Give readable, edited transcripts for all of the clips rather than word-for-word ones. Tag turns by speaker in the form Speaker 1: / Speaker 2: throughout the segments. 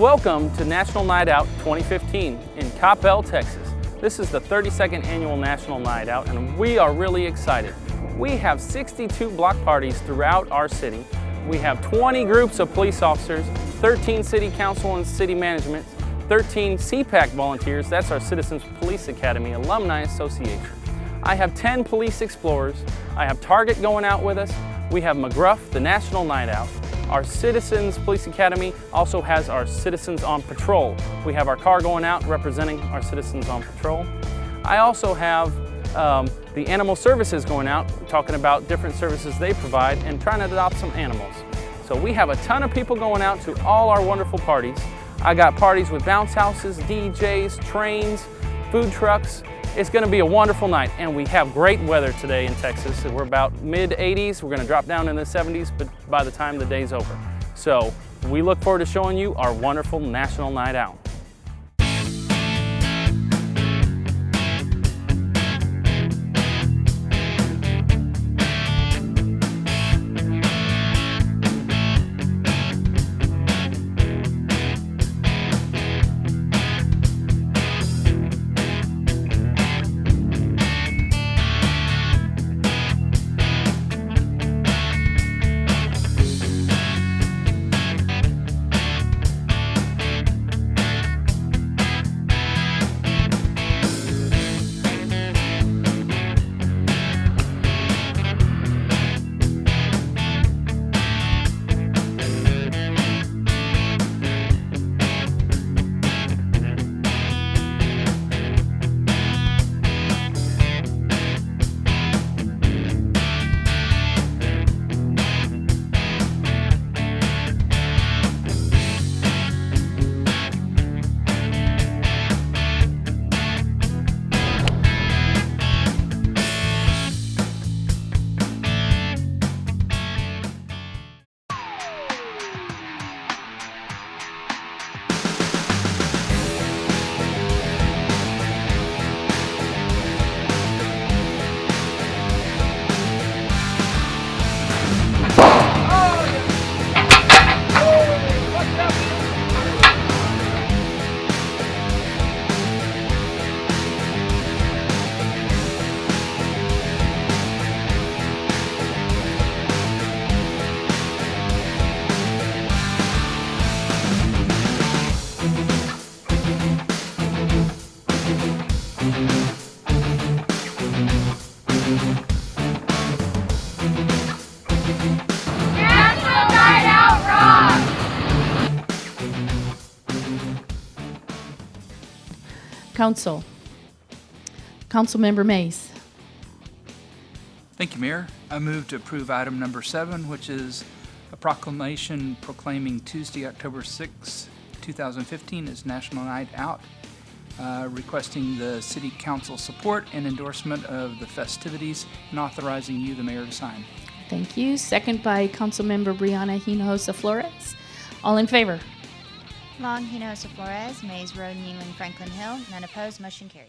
Speaker 1: Welcome to National Night Out 2015 in Coppell, Texas. This is the 32nd annual National Night Out and we are really excited. We have 62 block parties throughout our city. We have 20 groups of police officers, 13 city council and city management, 13 CPAC volunteers, that's our Citizens Police Academy Alumni Association. I have 10 police explorers. I have Target going out with us. We have McGruff, the National Night Out. Our Citizens Police Academy also has our Citizens on Patrol. We have our car going out representing our Citizens on Patrol. I also have the Animal Services going out, talking about different services they provide and trying to adopt some animals. So we have a ton of people going out to all our wonderful parties. I got parties with bounce houses, DJs, trains, food trucks. It's going to be a wonderful night, and we have great weather today in Texas. We're about mid-80s. We're going to drop down in the 70s but by the time the day's over. So we look forward to showing you our wonderful National Night Out.
Speaker 2: Councilmember Mays.
Speaker 3: Thank you, Mayor. I move to approve item number 7, which is a proclamation proclaiming Tuesday, October 6, 2015 as National Night Out, requesting the City Council support and endorsement of the festivities and authorizing you, the Mayor, to sign.
Speaker 2: Thank you. Second by Councilmember Brianna Hinojosa Flores. All in favor?
Speaker 4: Long, Hinojosa Flores, Mays Road, Newman, Franklin Hill. None opposed. Motion carries.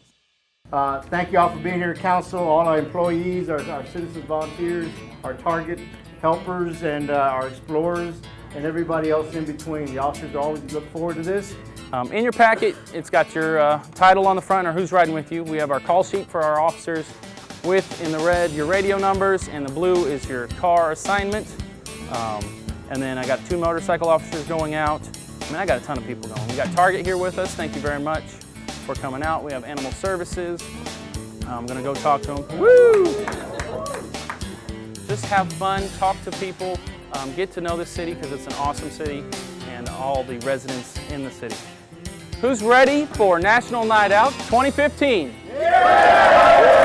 Speaker 5: Thank you all for being here, Council, all our employees, our citizens volunteers, our Target helpers, and our explorers, and everybody else in between. The officers always look forward to this.
Speaker 1: In your packet, it's got your title on the front or who's riding with you. We have our call sheet for our officers with, in the red, your radio numbers, and the blue is your car assignment. And then I got 2 motorcycle officers going out. I mean, I got a ton of people going. We got Target here with us. Thank you very much for coming out. We have Animal Services. I'm gonna go talk to them. Woo! Just have fun, talk to people, get to know the city because it's an awesome city and all the residents in the city. Who's ready for National Night Out 2015? Yeah!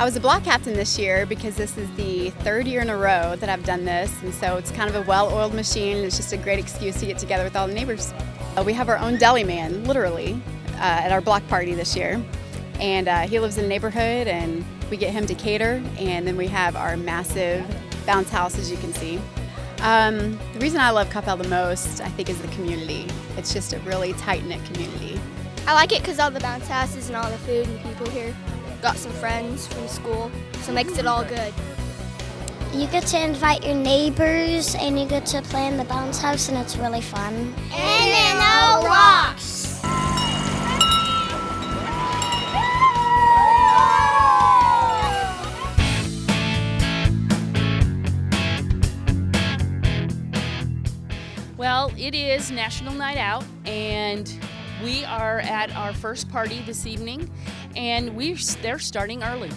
Speaker 6: I was a block captain this year because this is the 3rd year in a row that I've done this, and so it's kind of a well-oiled machine, and it's just a great excuse to get together with all the neighbors. We have our own deli man, literally, at our block party this year, and he lives in the neighborhood, and we get him to cater, and then we have our massive bounce house, as you can see. The reason I love Coppell the most, I think, is the community. It's just a really tight-knit community.
Speaker 7: I like it because all the bounce houses and all the food and people here. Got some friends from school, so it makes it all good.
Speaker 8: You get to invite your neighbors and you get to play in the bounce house, and it's really fun.
Speaker 7: And it all rocks!
Speaker 2: Well, it is National Night Out, and we are at our first party this evening, and they're starting early.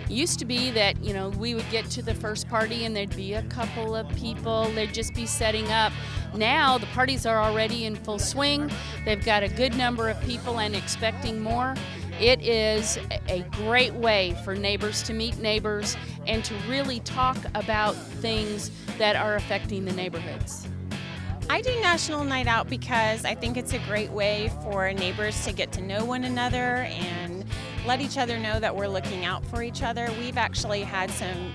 Speaker 2: It used to be that, we would get to the first party and there'd be a couple of people, they'd just be setting up. Now the parties are already in full swing. They've got a good number of people and expecting more. It is a great way for neighbors to meet neighbors and to really talk about things that are affecting the neighborhoods.
Speaker 9: I do National Night Out because I think it's a great way for neighbors to get to know one another and let each other know that we're looking out for each other. We've actually had some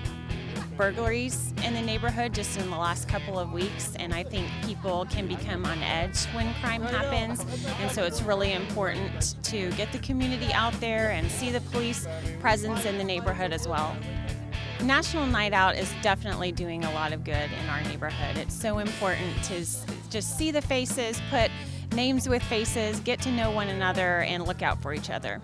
Speaker 9: burglaries in the neighborhood just in the last couple of weeks, and I think people can become on edge when crime happens, and so it's really important to get the community out there and see the police presence in the neighborhood as well. National Night Out is definitely doing a lot of good in our neighborhood. It's so important to just see the faces, put names with faces, get to know one another, and look out for each other.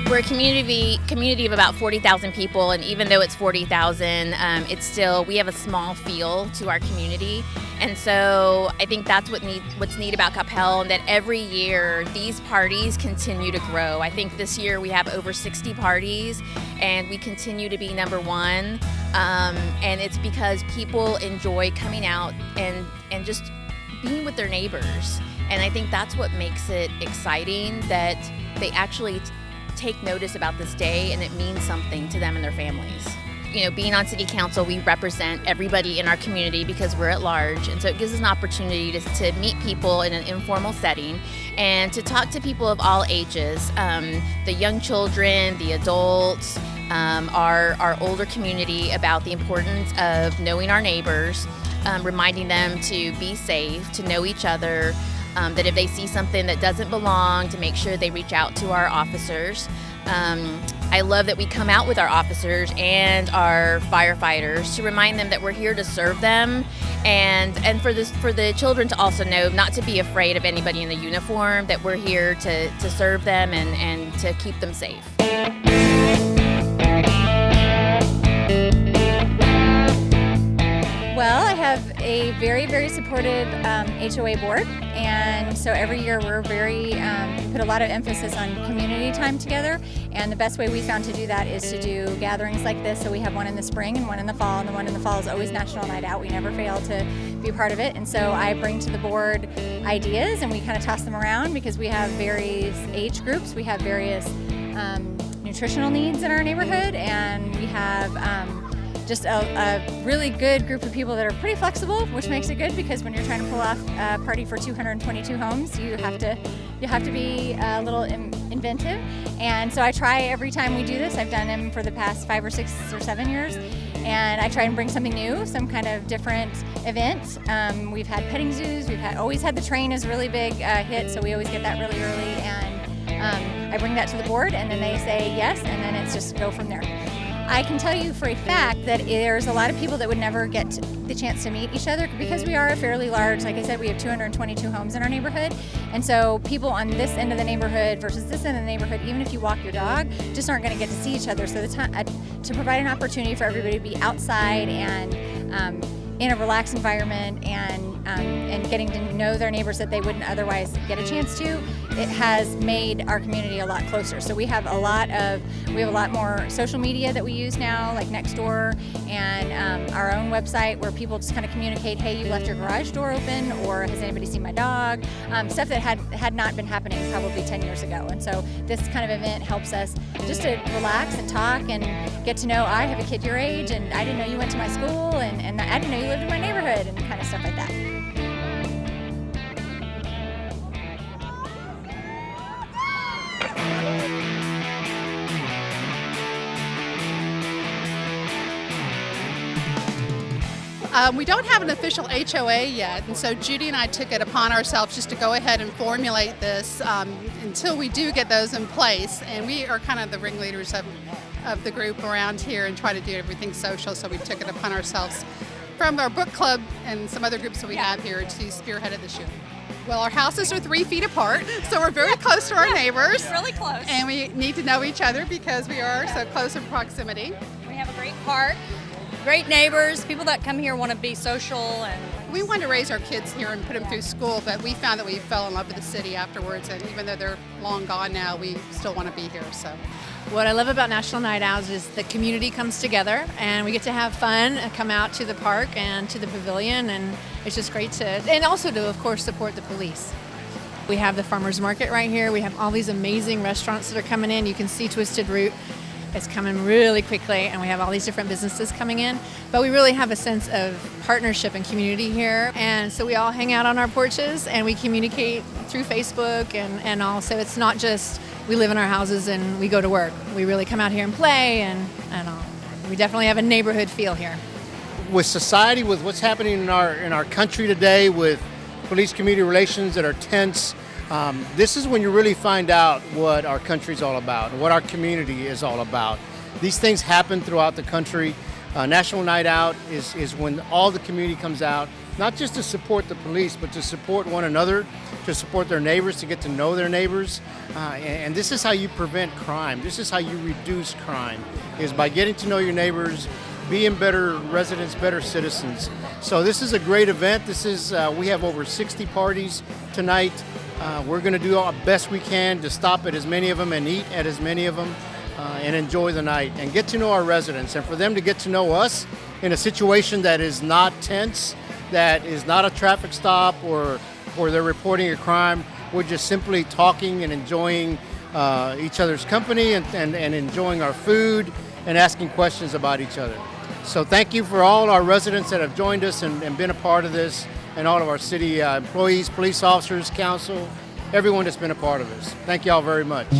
Speaker 10: We're a community of about 40,000 people, and even though it's 40,000, we have a small feel to our community. And so I think that's what's neat about Coppell, and that every year these parties continue to grow. I think this year we have over 60 parties, and we continue to be number one. And it's because people enjoy coming out and just being with their neighbors. And I think that's what makes it exciting, that they actually take notice about this day and it means something to them and their families. Being on city council, we represent everybody in our community because we're at large, and so it gives us an opportunity to meet people in an informal setting and to talk to people of all ages, the young children, the adults, our older community, about the importance of knowing our neighbors, reminding them to be safe, to know each other, that if they see something that doesn't belong, to make sure they reach out to our officers. I love that we come out with our officers and our firefighters to remind them that we're here to serve them, and for the children to also know not to be afraid of anybody in the uniform, that we're here to serve them and to keep them safe.
Speaker 11: Well, I have a very, very supportive HOA board, and so every year we're put a lot of emphasis on community time together, and the best way we found to do that is to do gatherings like this. So we have one in the spring and one in the fall, and the one in the fall is always National Night Out. We never fail to be a part of it, and so I bring to the board ideas and we kind of toss them around because we have various age groups, we have various nutritional needs in our neighborhood, and we have just a really good group of people that are pretty flexible, which makes it good because when you're trying to pull off a party for 222 homes, you have to be a little inventive. And so I try every time we do this. I've done them for the past 5 or 6 or 7 years, and I try and bring something new, some kind of different event. We've had petting zoos. We've always had the train is a really big hit, so we always get that really early, and I bring that to the board, and then they say yes, and then it's just go from there. I can tell you for a fact that there's a lot of people that would never get the chance to meet each other because we are a fairly large, like I said, we have 222 homes in our neighborhood. And so people on this end of the neighborhood versus this end of the neighborhood, even if you walk your dog, just aren't going to get to see each other. So to provide an opportunity for everybody to be outside and in a relaxed environment and getting to know their neighbors that they wouldn't otherwise get a chance to, it has made our community a lot closer. So we have a lot more social media that we use now, like Nextdoor, and our own website where people just kind of communicate, hey, you left your garage door open, or has anybody seen my dog? Stuff that had not been happening probably 10 years ago. And so this kind of event helps us just to relax and talk and get to know, I have a kid your age, and I didn't know you went to my school, and I didn't know you lived in my neighborhood, and kind of stuff like that.
Speaker 12: We don't have an official HOA yet, and so Judy and I took it upon ourselves just to go ahead and formulate this until we do get those in place. And we are kind of the ringleaders of the group around here and try to do everything social, so we took it upon ourselves from our book club and some other groups that we have here to spearhead it this year. Well, our houses are 3 feet apart, so we're very close to our neighbors.
Speaker 13: Really close.
Speaker 12: And we need to know each other because we are so close in proximity.
Speaker 13: We have a great park, great neighbors, people that come here want to be social. And
Speaker 12: we wanted to raise our kids here and put them through school, but we found that we fell in love with the city afterwards, and even though they're long gone now, we still want to be here. So,
Speaker 14: what I love about National Night Out is the community comes together and we get to have fun, come out to the park and to the pavilion, and it's just great and also to, of course, support the police. We have the farmers market right here. We have all these amazing restaurants that are coming in. You can see Twisted Root. It's coming really quickly, and we have all these different businesses coming in. But we really have a sense of partnership and community here. And so we all hang out on our porches, and we communicate through Facebook and all. So it's not just we live in our houses and we go to work. We really come out here and play and all. We definitely have a neighborhood feel here.
Speaker 5: With society, with what's happening in our country today, with police-community relations that are tense, this is when you really find out what our country's all about, what our community is all about. These things happen throughout the country. National Night Out is when all the community comes out, not just to support the police, but to support one another, to support their neighbors, to get to know their neighbors. And this is how you prevent crime. This is how you reduce crime, is by getting to know your neighbors, being better residents, better citizens. So this is a great event. We have over 60 parties tonight. We're going to do our best we can to stop at as many of them and eat at as many of them and enjoy the night and get to know our residents, and for them to get to know us in a situation that is not tense, that is not a traffic stop or they're reporting a crime. We're just simply talking and enjoying each other's company and enjoying our food and asking questions about each other. So thank you for all our residents that have joined us and been a part of this, and all of our city employees, police officers, council, everyone that's been a part of this. Thank you all very much.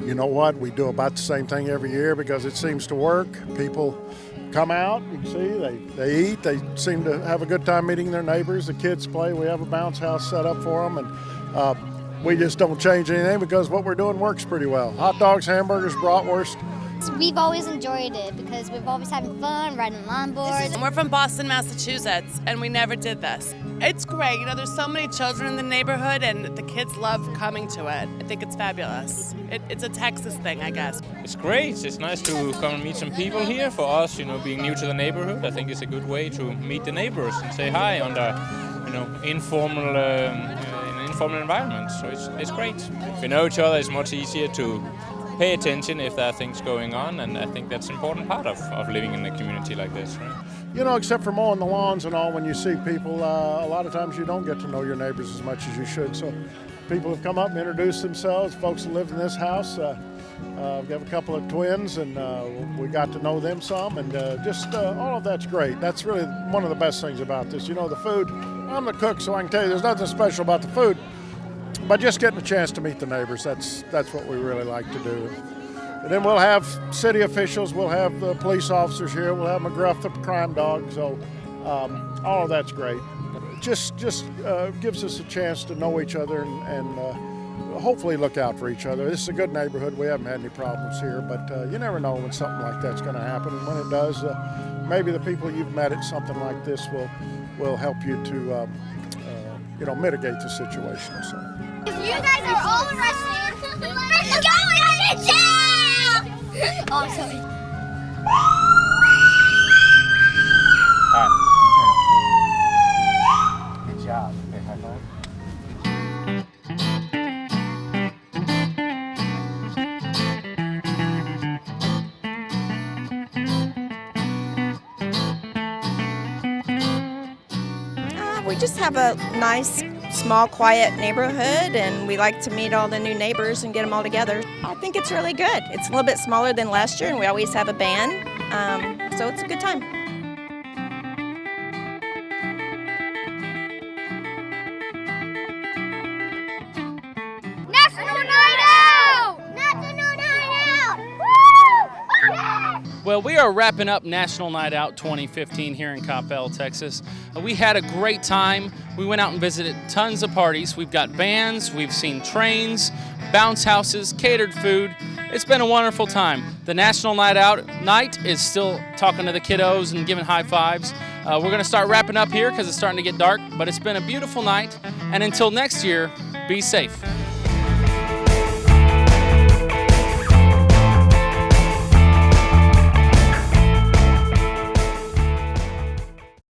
Speaker 15: You know what? We do about the same thing every year because it seems to work. People come out, you can see, they eat, they seem to have a good time meeting their neighbors, the kids play, we have a bounce house set up for them, and we just don't change anything because what we're doing works pretty well. Hot dogs, hamburgers, bratwurst.
Speaker 8: We've always enjoyed it because we've always having fun, riding longboards.
Speaker 16: We're from Boston, Massachusetts, and we never did this. It's great. You know, there's so many children in the neighborhood, and the kids love coming to it. I think it's fabulous. It's a Texas thing, I guess.
Speaker 17: It's great. It's nice to come and meet some people here. For us, being new to the neighborhood, I think it's a good way to meet the neighbors and say hi under, informal environment. So it's great. If you know each other, it's much easier to pay attention if there are things going on, and I think that's an important part of living in a community like this, right?
Speaker 15: Except for mowing the lawns and all, when you see people, a lot of times you don't get to know your neighbors as much as you should. So people have come up and introduced themselves, folks that live in this house. We have a couple of twins, and we got to know them some, and all of that's great. That's really one of the best things about this. The food, I'm the cook, so I can tell you there's nothing special about the food. But just getting a chance to meet the neighbors, that's what we really like to do. And then we'll have city officials, we'll have the police officers here, we'll have McGruff the crime dog, so all of that's great. Just gives us a chance to know each other and hopefully look out for each other. This is a good neighborhood, we haven't had any problems here, but you never know when something like that's going to happen. And when it does, maybe the people you've met at something like this will help you to mitigate the situation. So.
Speaker 8: If you guys are all arrested, let's go!
Speaker 7: Oh, I'm sorry.
Speaker 1: All right. Good job. Okay, high five.
Speaker 18: We just have a nice, small, quiet neighborhood, and we like to meet all the new neighbors and get them all together. I think it's really good. It's a little bit smaller than last year, and we always have a band, so it's a good time.
Speaker 7: National Night Out! National Night Out! Woo!
Speaker 1: Well, we are wrapping up National Night Out 2015 here in Coppell, Texas. We had a great time. We went out and visited tons of parties. We've got bands, we've seen trains, bounce houses, catered food. It's been a wonderful time. The National Night Out night is still talking to the kiddos and giving high fives. We're going to start wrapping up here because it's starting to get dark, but it's been a beautiful night. And until next year, be safe.